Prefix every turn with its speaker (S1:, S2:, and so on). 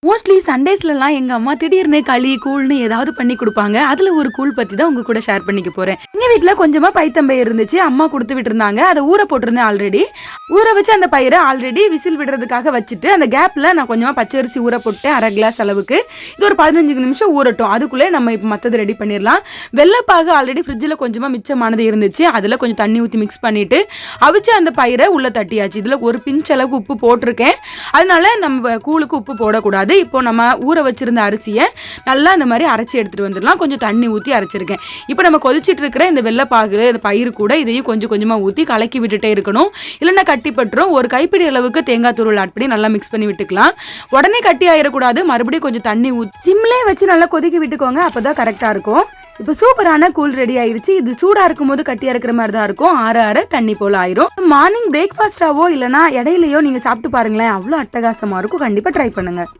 S1: Mostly சண்டேஸ்லலாம் எங்கள் அம்மா திடீர்னு களி கூழ்னு ஏதாவது பண்ணி கொடுப்பாங்க. அதில் ஒரு கூழ் பற்றி தான் உங்கள் கூட ஷேர் பண்ணிக்க போகிறேன். எங்கள் வீட்டில் கொஞ்சமாக பைத்தம்பை இருந்துச்சு, அம்மா கொடுத்து விட்டுருந்தாங்க. அதை ஊற போட்டிருந்தேன் ஆல்ரெடி. ஊற வச்சு அந்த பயிரை ஆல்ரெடி விசில் விடுறதுக்காக வச்சுட்டு அந்த கேப்பில் நான் கொஞ்சமாக பச்சரிசி ஊற போட்டேன், 1/2 கிளாஸ் அளவுக்கு. இது ஒரு 15 நிமிஷம் ஊறட்டும். அதுக்குள்ளே நம்ம இப்போ மற்றது ரெடி பண்ணிடலாம். வெள்ளைப்பாகு ஆல்ரெடி ஃப்ரிட்ஜில் கொஞ்சமாக மிச்சமானது இருந்துச்சு, அதில் கொஞ்சம் தண்ணி ஊற்றி மிக்ஸ் பண்ணிவிட்டு அவிச்சு அந்த பயிரை உள்ளே தட்டியாச்சு. இதில் ஒரு பிஞ்ச் அளவுக்கு உப்பு போட்டிருக்கேன், அதனால நம்ம கூழுக்கு உப்பு போடக்கூடாது. இப்போ நம்ம ஊற வச்சிருந்த அரிசியை நல்லா இந்த மாதிரி அரைச்சி எடுத்துட்டு வந்துடலாம். கொஞ்சம் தண்ணி ஊற்றி அரைச்சிருக்கேன். இப்போ நம்ம கொதிச்சிட்டு இருக்கிற இந்த வெள்ளைப்பாகு இந்த பயிர் கூட இதையும் கொஞ்சம் கொஞ்சமாக ஊற்றி கலக்கி விட்டுட்டே இருக்கணும், இல்லைன்னா கட்டி பட்டுரும். ஒரு கைப்பிடி அளவுக்கு தேங்காய் தூள் ஆட் பண்ணி நல்லா மிக்ஸ் பண்ணி விட்டுக்கலாம். உடனே கட்டி ஆயிடக்கூடாது, மறுபடியும் கொஞ்சம் தண்ணி ஊற்றி சிம்லே வச்சு நல்லா கொதிக்க விட்டுக்கோங்க, அப்போதான் கரெக்டாக இருக்கும். இப்போ சூப்பரான கூழ் ரெடி ஆயிடுச்சு. இது சூடாக இருக்கும் போது கட்டியாக இருக்கிற மாதிரி தான் இருக்கும், ஆற ஆற தண்ணி போல் ஆயிரும். மார்னிங் பிரேக்ஃபாஸ்டாவோ இல்லைனா இடையிலையோ நீங்கள் சாப்பிட்டு பாருங்களேன், அவ்வளோ அட்டகாசமாக இருக்கும். கண்டிப்பாக ட்ரை பண்ணுங்கள்.